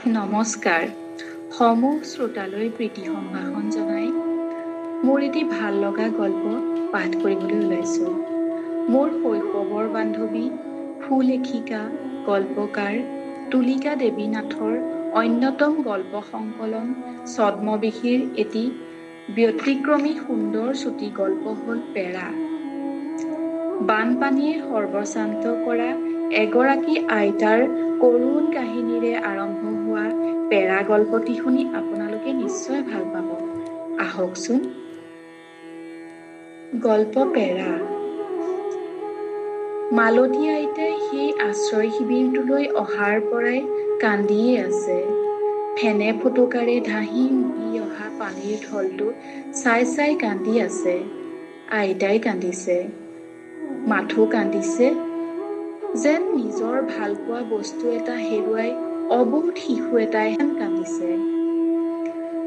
নমস্কাৰ সমূহ শ্ৰোতালৈ প্ৰীতি সম্ভাষণ জনাই মোৰ এটি ভাল লগা গল্প পাঠ কৰিবলৈ ওলাইছোঁ। মোৰ শৈশৱৰ বান্ধৱী সুলেখিকা গল্পকাৰ তুলিকা দেৱী নাথৰ অন্যতম গল্প সংকলন ছদ্মবেশীৰ এটি ব্যতিক্ৰমী সুন্দৰ চুটি গল্প হ'ল পেৰা। বানপানীয়ে সৰ্বশান্ত কৰা এগৰাকী আইতাৰ কৰুণ কাহিনীৰে আৰম্ভ হোৱা পেৰা গল্পটি শুনি আপোনালোকে নিশ্চয় ভাল পাব। আহকচোন। গল্প পেৰা। মালতী আইতাই সেই আশ্ৰয় শিবিৰটোলৈ অহাৰ পৰাই কান্দিয়ে আছে। ফেনে ফুটুকাৰে ধাহি মুহি অহা পানীৰ ঢলটো চাই চাই কান্দি আছে। আইতাই কান্দিছে, মাথো কান্দিছে, যেন নিজৰ ভালপোৱা বস্তু এটা হেৰুৱাই অবোধ শিশু এটাই হেন কান্দিছে।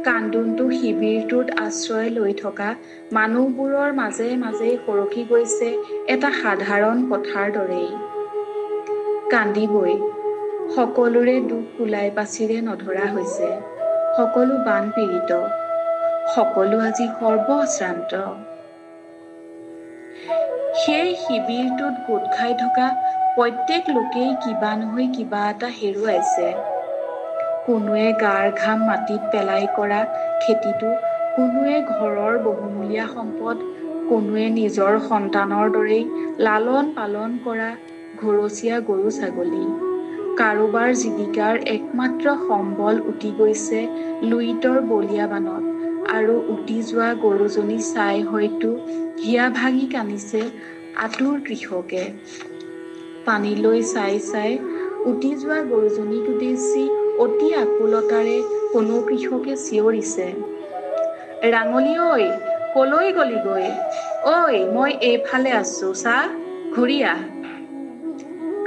কান্দোনটো শিবিৰটোত আশ্ৰয় লৈ থকা মানুহবোৰৰ মাজে মাজে সৰকি গৈছে এটা সাধাৰণ কথাৰ দৰেই। কান্দিবই, সকলোৰে দুখ কুলাই পাছিৰে নধৰা হৈছে, সকলো বানপীড়িত, সকলো আজি সৰ্বশ্ৰান্ত। সেই শিবিৰটোত গোট খাই থকা প্ৰত্যেক লোকেই কিবা নহয় কিবা এটা হেৰুৱাইছে। কোনোৱে গাৰ ঘাম মাটিত পেলাই কৰা খেতিটো, কোনোৱে ঘৰৰ বহুমূলীয়া সম্পদ, কোনোৱে নিজৰ সন্তানৰ দৰেই লালন পালন কৰা ঘৰচীয়া গৰু ছাগলী। কাৰোবাৰ জীৱিকাৰ একমাত্ৰ সম্বল উটি গৈছে লুইতৰ বলীয়া বানত, আৰু উটি যোৱা গৰুজনী চাই হয়তো হিয়া ভাঙি কান্দিছে আতুৰ কৃষকে। পানীলৈ চাই চাই উটি যোৱা গৰুজনীক উদ্দেশ্যি অতি আকুলতাৰে কোনো কৃষকে চিঞৰিছে, ৰাঙলী ঐ, কলৈ গলিগৈ? ঐ, মই এইফালে আছো, চা, ঘূৰি আহ।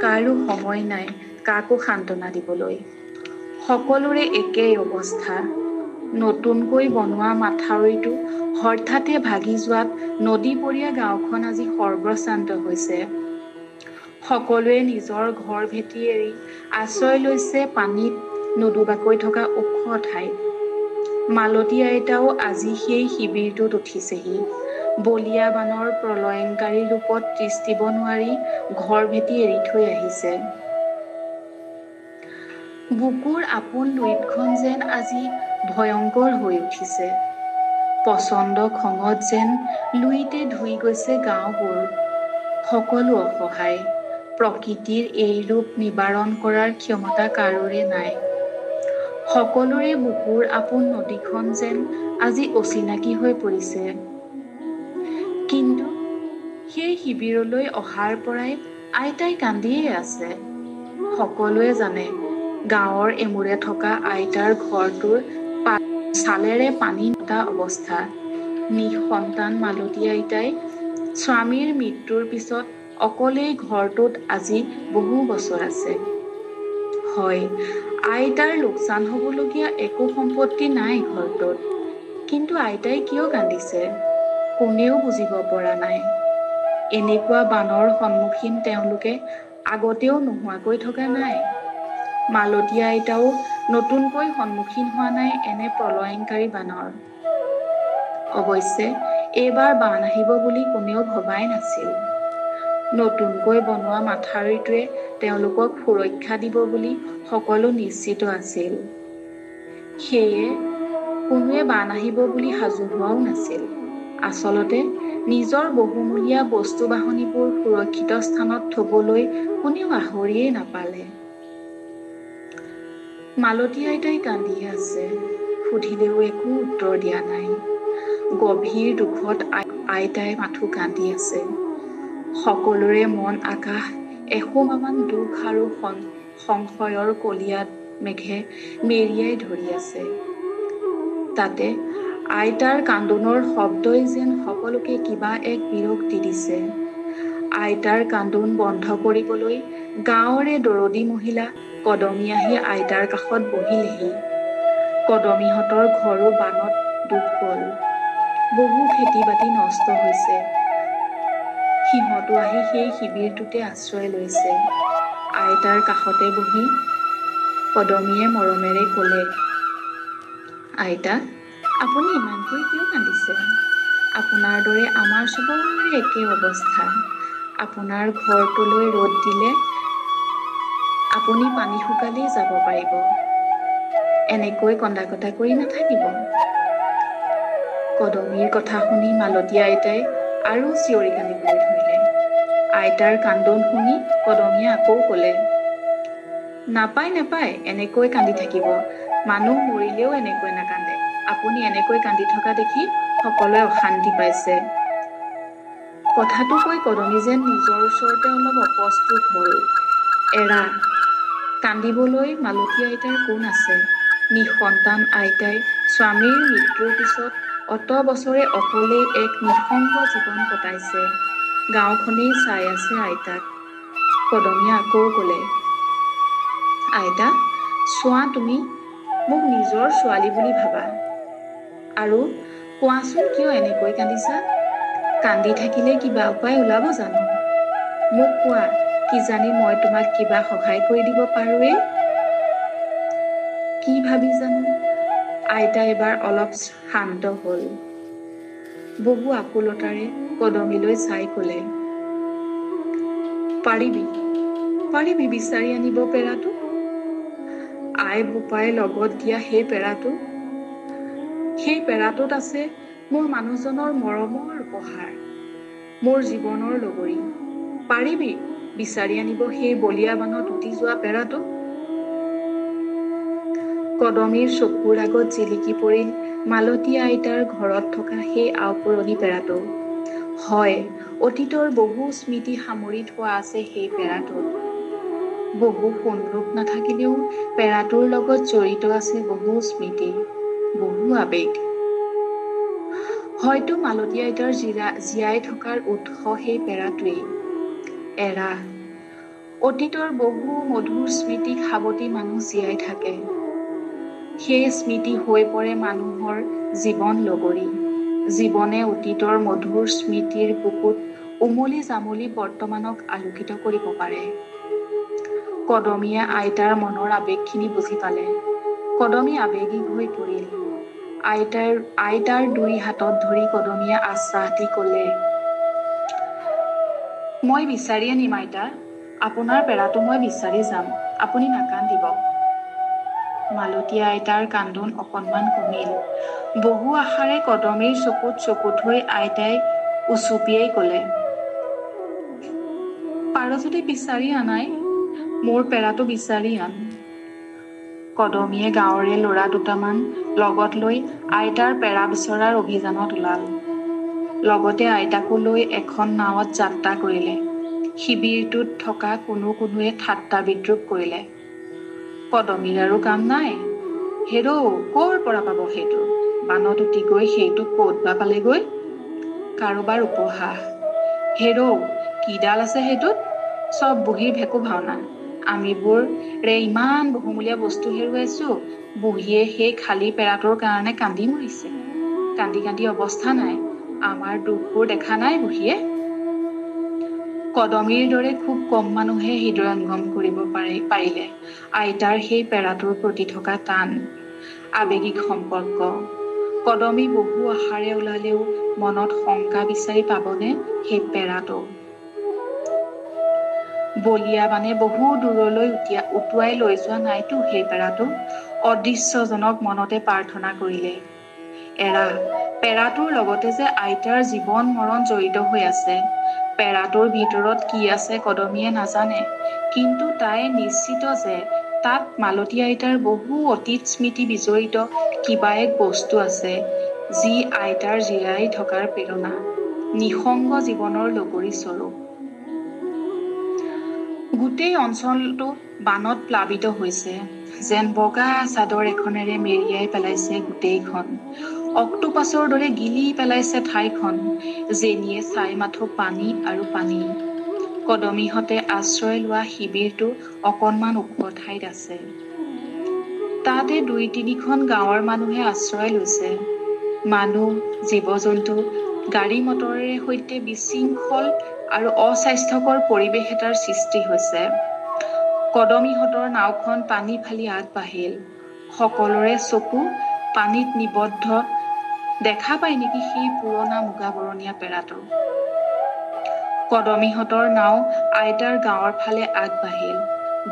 কাৰো সময় নাই কাকো সান্তনা দিবলৈ। সকলোৰে একেই অৱস্থা। নতুনকৈ বনোৱা মাথাউৰিটো হঠাতে ভাগি যোৱাত নদীপৰীয়া গাঁওখন আজি সৰ্বশ্ৰান্ত হৈছে। সকলোৱে নিজৰ ঘৰ ভেটি এৰি আশ্ৰয় লৈছে পানীত নুডুবাকৈ থকা ওখ ঠাইত। মালতী আইতাও আজি সেই শিবিৰটোত উঠিছেহি। বলীয়া বানৰ প্ৰলয়ংকাৰী ৰূপত তিষ্ঠিব নোৱাৰি ঘৰ ভেটি এৰি থৈ আহিছে। বুকুৰ আপোন লুইতখন যেন আজি ভয়ংকৰ হৈ উঠিছে। প্ৰচণ্ড খঙত যেন লুইতে ধুই গৈছে গাঁওবোৰ। সকলো অসহায়। প্ৰকৃতিৰ এই ৰূপ নিবাৰণ কৰাৰ ক্ষমতা কাৰোৰে নাই। সকলোৰে বুকুৰ আপোন নদীখন যেন আজি অচিনাকি হৈ পৰিছে। কিন্তু সেই শিবিৰলৈ অহাৰ পৰাই আইতাই কান্দিয়ে আছে। সকলোৱে জানে গাঁৱৰ এমূৰে থকা আইতাৰ ঘৰটোৰ চালেৰে পানী নটা অৱস্থা। নিঃসন্তান মালতী আইতাই স্বামীৰ মৃত্যুৰ পিছত অকলেই ঘৰটোত আজি বহু বছৰ আছে। হয়, আইতাৰ লোকচান হ'বলগীয়া একো সম্পত্তি নাই ঘৰটোত। কিন্তু আইতাই কিয় কান্দিছে কোনেও বুজিব পৰা নাই। এনেকুৱা বানৰ সন্মুখীন তেওঁলোকে আগতেও নোহোৱাকৈ থকা নাই। মালতী আইতাও নতুনকৈ সন্মুখীন হোৱা নাই এনে প্ৰলয়ংকাৰী বানৰ। অৱশ্যে এইবাৰ বান আহিব বুলি কোনেও ভবাই নাছিল। নতুনকৈ বনোৱা মাথাউৰিটোৱে তেওঁলোকক সুৰক্ষা দিব বুলি সকলো নিশ্চিত আছিল। সেয়ে কোনোৱে বান আহিব বুলি সাজু হোৱাও নাছিল। আচলতে নিজৰ বহুমূলীয়া বস্তু বাহনিবোৰ সুৰক্ষিত স্থানত থবলৈ কোনেও আহৰিয়েই নাপালে। মালতী আইতাই কান্দিয়ে আছে। সুধিলেও একো উত্তৰ দিয়া নাই। গভীৰ দুখত আইতাই মাথো কান্দি আছে। সকলোৰে মন আকাশ এসোমামান দুখ আৰু সংশয়ৰ কলীয়াত মেঘে মেৰিয়াই ধৰি আছে। তাতে আইতাৰ কান্দোনৰ শব্দই যেন সকলোকে কিবা এক বিৰক্তি দিছে। আইতাৰ কান্দোন বন্ধ কৰিবলৈ গাঁৱৰে দৰদী মহিলা কদমী আহি আইতাৰ কাষত বহিলেহি। কদমীহঁতৰ ঘৰো বানত ডুব গ'ল। বহু খেতি বাতি নষ্ট হৈছে। সিহঁতো আহি সেই শিবিৰটোতে আশ্ৰয় লৈছে। আইতাৰ কাষতে বহি কদমীয়ে মৰমেৰে ক'লে, আইতা, আপুনি ইমানকৈ কিয় কান্দিছে? আপোনাৰ দৰে আমাৰ চবৰে একে অৱস্থা। আপোনাৰ ঘৰটোলৈ ৰ'দ দিলে আপুনি পানী শুকালেই যাব পাৰিব। এনেকৈ কন্দা কটা কৰি নাথাকিব। কদমীৰ কথা শুনি মালতী আইতাই আৰু চিঞৰি কান্দিবলৈ ধৰিলে। আইতাৰ কান্দোন শুনি কদমীয়ে আকৌ ক'লে, নাপায়, এনেকৈ কান্দি থাকিব। মানুহ মৰিলেও এনেকৈ নাকান্দে। আপুনি এনেকৈ কান্দি থকা দেখি সকলোৱে অশান্তি পাইছে। কথাটো কৈ কদমী যেন নিজৰ ওচৰতে অলপ অপ্ৰস্তুত হ'ল। এৰা, কান্দিবলৈ মালতী আইতাৰ কোন আছে? নিঃসন্তান আইতাই স্বামীৰ মৃত্যুৰ পিছত অত বছৰে অকলেই এক নিঃসংগ জীৱন কটাইছে। গাঁওখনেই চাই আছে আইতাক। কদমীয়ে আকৌ ক'লে, আইতা, চোৱা, তুমি মোক নিজৰ ছোৱালী বুলি ভাবা। আৰু কোৱাচোন, কিয় এনেকৈ কান্দিছা? কান্দি থাকিলে কিবা উপায় ওলাব জানো? মোক কোৱা, কিজানি মই তোমাক কিবা সহায় কৰি দিব পাৰোঁৱেই। কি ভাবি জানো? আইতা এবাৰ অলপ শান্ত হ'ল। বহু আকুলতাৰে কদমীলৈ চাই ক'লে, পাৰিবি বিচাৰি আনিব পেৰাটো? আই বোপাই লগত দিয়া সেই পেৰাটোত আছে মোৰ মানুহজনৰ মৰমৰ উপহাৰ, মোৰ জীৱনৰ লগৰী। পাৰিবি বিচাৰি আনিব সেই বলিয়া বানত উটি যোৱা পেৰাটো? কদমীৰ চকুৰ আগত জিলিকি পৰিল মালতী আইতাৰ ঘৰত থকা সেই আওপুৰণি পেৰাটো। হয়, অতীতৰ বহু স্মৃতি সামৰি থোৱা আছে সেই পেৰাটোত। বহু সোণ-ৰূপ নাথাকিলেও পেৰাটোৰ লগত জড়িত আছে বহু স্মৃতি, বহু আবেগ। হয়তো মালতী আইতাৰ জীয়াই থকাৰ উৎস সেই পেৰাটোৱেই। এৰা, অতীতৰ বহু মধুৰ স্মৃতিক সাৱটি মানুহ জীয়াই থাকে। সেই স্মৃতি হৈ পৰে মানুহৰ জীৱন লগৰী। জীৱনে অতীতৰ মধুৰ স্মৃতিৰ বুকুত উমলি জামলি বৰ্তমানক আলোকিত কৰিব পাৰে। কদমীয়ে আইতাৰ মনৰ আবেগখিনি বুজি পালে। কদমী আবেগিক হৈ পৰিল। আইতাৰ দুই হাতত ধৰি কদমীয়ে আশ্বাস দি ক'লে, মই বিচাৰি আনিম আইতা। আপোনাৰ পেৰাটো মই বিচাৰি যাম। আপুনি নাকান্দিব। মালতী আইতাৰ কান্দোন অকণমান কমিল। বহু আশাৰে কদমীৰ চকুত চকু থৈ আইতাই উচুপিয়েই ক'লে, পাৰ যদি বিচাৰি আনাই, মোৰ পেৰাটো বিচাৰি আন। কদমীয়ে গাঁৱৰে ল'ৰা দুটামান লগত লৈ আইতাৰ পেৰা বিচৰাৰ অভিযানত ওলাল। লগতে আইতাকো লৈ এখন নাৱত যাত্ৰা কৰিলে। শিবিৰটোত থকা কোনোৱে ঠাট্টা বিদ্ৰূপ কৰিলে। কদমীৰ আৰু কাম নাই। হেৰৌ, ক'ৰ পৰা পাব সেইটো? বানত উটি গৈ সেইটো ক'ত বা পালেগৈ? কাৰোবাৰ উপহাস। হেৰৌ, কিডাল আছে সেইটোত? চব বুঢ়ীৰ ভেকু ভাওনা। আমিবোৰে ইমান বহুমূলীয়া বস্তু হেৰুৱাইছো। বুঢ়ীয়ে সেই খালী পেৰাটোৰ কাৰণে কান্দি মৰিছে। কান্দি অৱস্থা নাই। আমাৰ দুখবোৰ দেখা নাই বুঢ়ীয়ে? কদমীৰ দৰে খুব কম মানুহে হৃদয়ংগম কৰিব পাৰিলে আইতাৰ সেই পেৰাটোৰ প্ৰতি থকা টান, আবেগিক সম্পৰ্ক। কদমী বহু আশাৰে ওলালেও মনত শংকা বিচাৰি পাবনে সেই পেৰাটো? বলিয়া বানে বহু দূৰলৈ উটুৱাই লৈ যোৱা নাইতো সেই পেৰাটো? অদৃশ্যজনক মনতে প্ৰাৰ্থনা কৰিলে। এৰা, পেৰাটোৰ লগতে যে আইতাৰ জীৱন মৰণ জড়িত হৈ আছে। পেৰাটোৰ ভিতৰত কি আছে কদমীয়ে নাজানে, কিন্তু তাই নিশ্চিত যে তাত মালতী আইতাৰ বহু অতীত স্মৃতি বিজড়িত কিবা এক বস্তু আছে, যি আইতাৰ জীয়াই থকাৰ প্ৰেৰণা, নিঃসংগ জীৱনৰ লগৰী স্বৰূপ। গোটেই অঞ্চলটো বানত প্লাবিত হৈছে। যেন বগা চাদৰ এখনেৰে মেৰিয়াই পেলাইছে গোটেইখন। অক্টোপাছৰ দৰে গিলি পেলাইছে ঠাইখন। যেনিয়ে চাই মাথো পানী আৰু পানী। কদমীহঁতে আশ্ৰয় লোৱা শিবিৰটো অকণমান ওখ ঠাইত আছে। তাতে ২-৩খন গাঁৱৰ মানুহে আশ্ৰয় লৈছে। মানুহ, জীৱ-জন্তু, গাড়ী-মটৰেৰে সৈতে বিশৃংখল আৰু অস্বাস্থ্যকৰ পৰিৱেশ এটাৰ সৃষ্টি হৈছে। কদমীহঁতৰ নাওখন পানী ফালি আগবাঢ়িল। সকলোৰে চকু পানীত নিবদ্ধ। দেখা পায় নেকি সেই পুৰণা মুগা বৰণীয়া পেৰাটো? কদমীহঁতৰ নাও আইতাৰ গাঁৱৰ ফালে আগবাঢ়িল।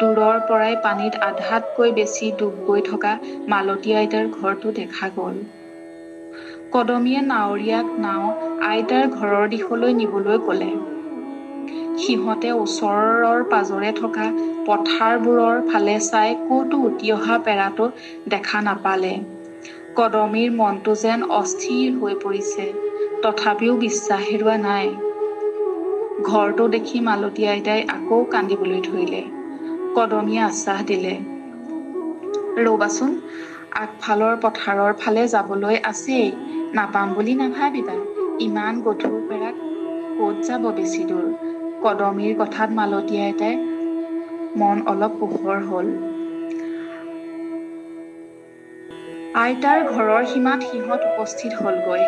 দূৰৰ পৰাই পানীত আধাতকৈ বেছি ডুব গৈ থকা মালতী আইতাৰ ঘৰটো দেখা গ'ল। কদমীয়ে নাৱৰীয়াক নাও আইতাৰ ঘৰৰ দিশলৈ নিবলৈ ক'লে। সিহঁতে ওচৰৰ পাজৰে থকা পথাৰবোৰৰ ফালে চাই ক'তো উটি অহা পেৰাটো দেখা নাপালে। কদমীৰ মনটো যেন অস্থিৰ হৈ পৰিছে, তথাপিও বিশ্বাস হেৰুওৱা নাই। ঘৰটো দেখি মালতী আইতাই আকৌ কান্দিবলৈ ধৰিলে। কদমীয়ে আশ্বাস দিলে, ৰ'বাচোন, আগফালৰ পথাৰৰ ফালে যাবলৈ আছেই, নাপাম বুলি নাভাবিবা। ইমান গধুৰ পেৰাত ক'ত যাব বেছি দূৰ? কদমীৰ কথাত মালতী আইতাই মন অলপ পোহৰ হ'ল। আইতাৰ ঘৰৰ সীমাত সিহঁত উপস্থিত হ'লগৈ।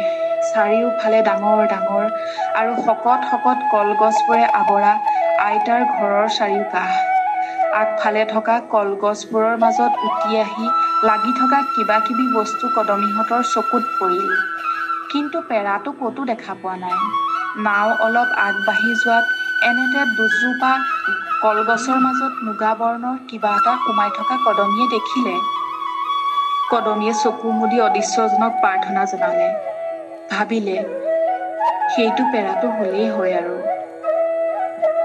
চাৰিওফালে ডাঙৰ ডাঙৰ আৰু শকত শকত কলগছবোৰে আৱৰা আইতাৰ ঘৰৰ চাৰিওকাষ। আগফালে থকা কলগছবোৰৰ মাজত উটি আহি লাগি থকা কিবা কিবি বস্তু কদমীহঁতৰ চকুত পৰিল। কিন্তু পেৰাটো ক'তো দেখা পোৱা নাই। নাও অলপ আগবাঢ়ি যোৱাত এনেতে দুজোপা কলগছৰ মাজত মুগা বৰণৰ কিবা এটা সোমাই থকা কদমীয়ে দেখিলে। কদমীয়ে চকু মুদি অদৃশ্যজনক প্ৰাৰ্থনা জনালে। ভাবিলে, সেইটো পেৰাটো হ'লেই হয় আৰু।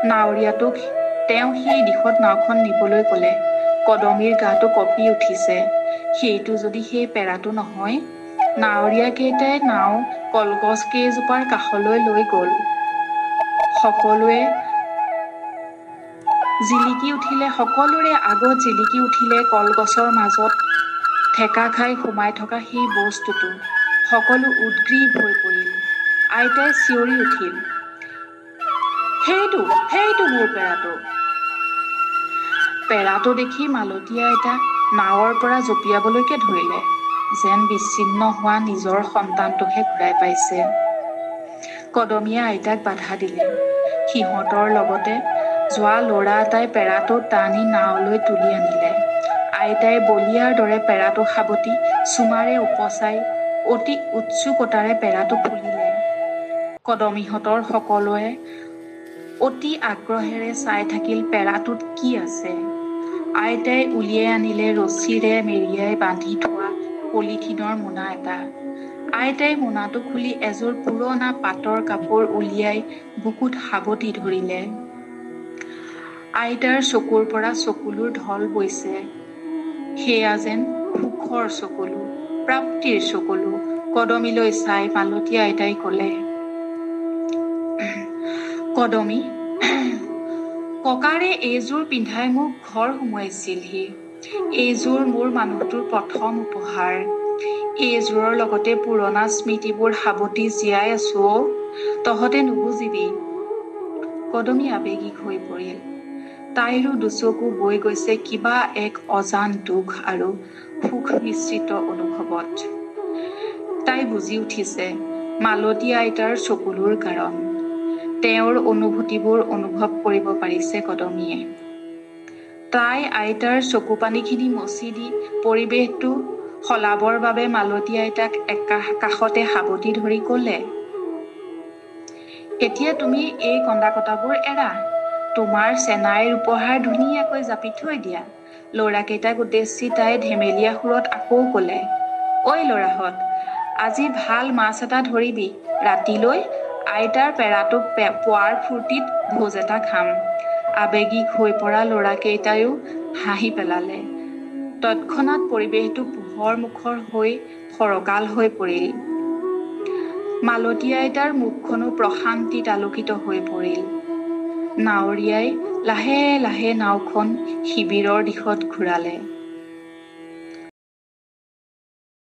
নাৱৰীয়াটোক তেওঁ সেই দিশত নাওখন নিবলৈ ক'লে। কদমীৰ গাটো কঁপি উঠিছে। সেইটো যদি সেই পেৰাটো নহয়? নাৱৰীয়াকেইটাই নাও কলগছ কেইজোপাৰ কাষলৈ লৈ গ'ল। সকলোৰে আগত জিলিকি উঠিলে কলগছৰ মাজত ঠেকা খাই সোমাই থকা সেই বস্তুটো। সকলো উদ্গ্ৰীৱ হৈ পৰিল। আইতাই চিঞৰি উঠিল, সেইটো মোৰ পেৰাটো। পেৰাটো দেখি মালতী আইতা নাৱৰ পৰা জঁপিয়াবলৈকে ধৰিলে, যেন বিচ্ছিন্ন হোৱা নিজৰ সন্তানটোহে ঘূৰাই পাইছে। কদমীয়ে আইতাক বাধা দিলে। সিহঁতৰ লগতে যোৱা ল'ৰা এটাই পেৰাটো টানি নাৱলৈ তুলি আনিলে। আইতাই বলিয়াৰ দৰে পেৰাটো সাৱটি চুমাৰে উপচাই অতি উৎসুকতাৰে পেৰাটো খুলিলে। কদমীহঁতৰ সকলোৱে অতি আগ্ৰহেৰে চাই থাকিল পেৰাটোত কি আছে। আইতাই উলিয়াই আনিলে ৰছীৰে মেৰিয়াই বান্ধি থোৱা পলিথিনৰ মোনা এটা। আইতাই মোনাটো খুলি এযোৰ পুৰণা পাটৰ কাপোৰ উলিয়াই বুকুত সাৱটি ধৰিলে। আইতাৰ চকুৰ পৰা চকুলোৰ ঢল বৈছে। সেয়া যেন সুখৰ চকুলো, প্ৰাপ্তিৰ চকুলো। কদমীলৈ চাই মালতী আইতাই ক'লে, কদমী, ককাৰে এইযোৰ পিন্ধাই মোক ঘৰ সুমুৱাইছিলহি। এইযোৰ মোৰ মানুহটোৰ প্ৰথম উপহাৰ। এইযোৰৰ লগতে পুৰণা স্মৃতিবোৰ সাৱটি জীয়াই আছো অ'। তহঁতে নুবুজিবি। কদমী আৱেগিক হৈ পৰিল। তাইৰো দুচকু বৈ গৈছে কিবা এক অজান দুখ আৰু সুখ মিশ্ৰিত অনুভৱত। তাই বুজি উঠিছে মালতী আইতাৰ চকুলোৰ কাৰণ। তেওঁৰ অনুভূতিবোৰ অনুভৱ কৰিব পাৰিছে কদমীয়ে। তাই আইতাৰ চকুপানীখিনি মচি দি পৰিৱেশটো সলাবৰ বাবে মালতী আইতাক কাষতে সাৱটি ধৰি ক'লে, এতিয়া তুমি এই কন্দা কটাবোৰ এৰা। তোমাৰ চেনাইৰ উপহাৰ ধুনীয়াকৈ জাপি থৈ দিয়া। ল'ৰাকেইটাক উদ্দেশ্যি তাই ধেমেলীয়া সুৰত আকৌ ক'লে, ঐ ল'ৰাহঁত, আজি ভাল মাছ এটা ধৰিবি। ৰাতিলৈ আইতাৰ পেৰাটোক পোৱাৰ ফূৰ্তিত ভোজ এটা খাম। আৱেগিক হৈ পৰা ল'ৰাকেইটায়ো হাঁহি পেলালে। তৎক্ষণাৎ পৰিৱেশটো পোহৰ মুখৰ হৈ ফৰকাল হৈ পৰিল। মালতী আইতাৰ মুখখনো প্ৰশান্তিত আলোকিত হৈ পৰিল। নাৱৰীয়াই লাহে লাহে নাওখন শিবিৰৰ দিশত ঘূৰালে।